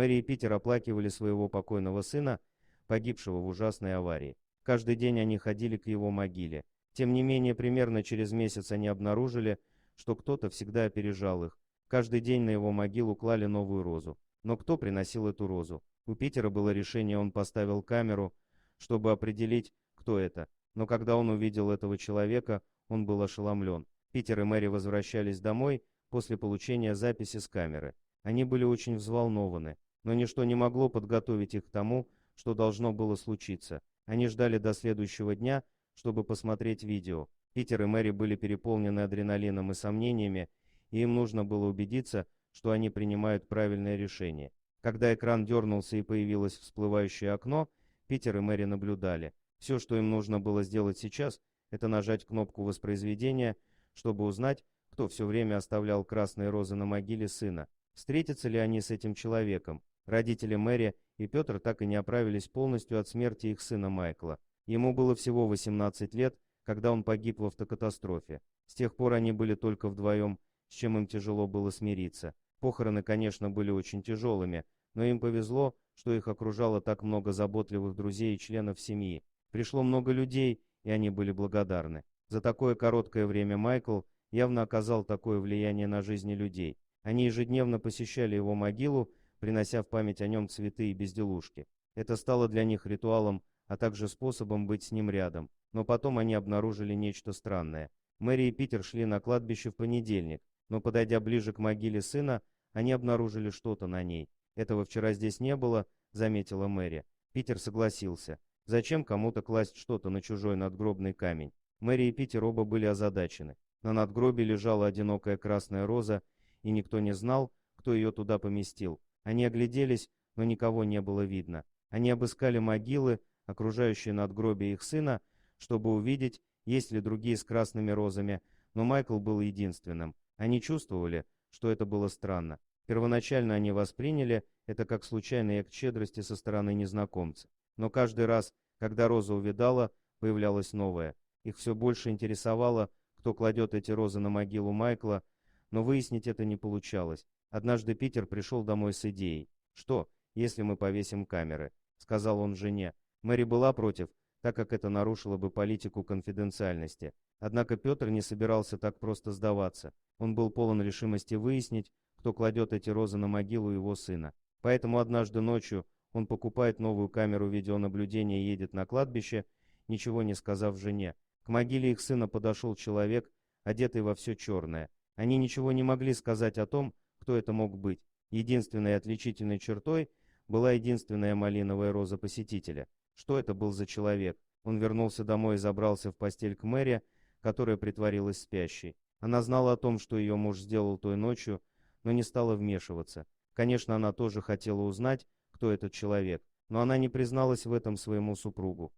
Мэри и Питер оплакивали своего покойного сына, погибшего в ужасной аварии. Каждый день они ходили к его могиле. Тем не менее, примерно через месяц они обнаружили, что кто-то всегда опережал их. Каждый день на его могилу клали новую розу. Но кто приносил эту розу? У Питера было решение, он поставил камеру, чтобы определить, кто это. Но когда он увидел этого человека, он был ошеломлен. Питер и Мэри возвращались домой после получения записи с камеры. Они были очень взволнованы, но ничто не могло подготовить их к тому, что должно было случиться. Они ждали до следующего дня, чтобы посмотреть видео. Питер и Мэри были переполнены адреналином и сомнениями, и им нужно было убедиться, что они принимают правильное решение. Когда экран дернулся и появилось всплывающее окно, Питер и Мэри наблюдали. Все, что им нужно было сделать сейчас, это нажать кнопку воспроизведения, чтобы узнать, кто все время оставлял красные розы на могиле сына. Встретятся ли они с этим человеком? Родители Мэри и Петр так и не оправились полностью от смерти их сына Майкла. Ему было всего 18 лет, когда он погиб в автокатастрофе. С тех пор они были только вдвоем, с чем им тяжело было смириться. Похороны, конечно, были очень тяжелыми, но им повезло, что их окружало так много заботливых друзей и членов семьи. Пришло много людей, и они были благодарны. За такое короткое время Майкл явно оказал такое влияние на жизни людей. Они ежедневно посещали его могилу, принося в память о нем цветы и безделушки. Это стало для них ритуалом, а также способом быть с ним рядом. Но потом они обнаружили нечто странное. Мэри и Питер шли на кладбище в понедельник, но подойдя ближе к могиле сына, они обнаружили что-то на ней. «Этого вчера здесь не было», — заметила Мэри. Питер согласился. Зачем кому-то класть что-то на чужой надгробный камень? Мэри и Питер оба были озадачены. На надгробии лежала одинокая красная роза, и никто не знал, кто ее туда поместил. Они огляделись, но никого не было видно. Они обыскали могилы, окружающие надгробие их сына, чтобы увидеть, есть ли другие с красными розами, но Майкл был единственным. Они чувствовали, что это было странно. Первоначально они восприняли это как случайный акт щедрости со стороны незнакомца. Но каждый раз, когда роза увядала, появлялась новая. Их все больше интересовало, кто кладет эти розы на могилу Майкла, но выяснить это не получалось. Однажды Питер пришел домой с идеей. «Что, если мы повесим камеры?» — сказал он жене. Мэри была против, так как это нарушило бы политику конфиденциальности. Однако Петр не собирался так просто сдаваться. Он был полон решимости выяснить, кто кладет эти розы на могилу его сына. Поэтому однажды ночью он покупает новую камеру видеонаблюдения и едет на кладбище, ничего не сказав жене. К могиле их сына подошел человек, одетый во все черное. Они ничего не могли сказать о том, кто это мог быть. Единственной отличительной чертой была единственная малиновая роза посетителя. Что это был за человек? Он вернулся домой и забрался в постель к Мэри, которая притворилась спящей. Она знала о том, что ее муж сделал той ночью, но не стала вмешиваться. Конечно, она тоже хотела узнать, кто этот человек, но она не призналась в этом своему супругу.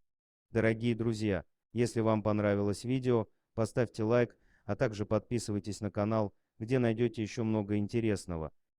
Дорогие друзья, если вам понравилось видео, поставьте лайк, а также подписывайтесь на канал, где найдете еще много интересного.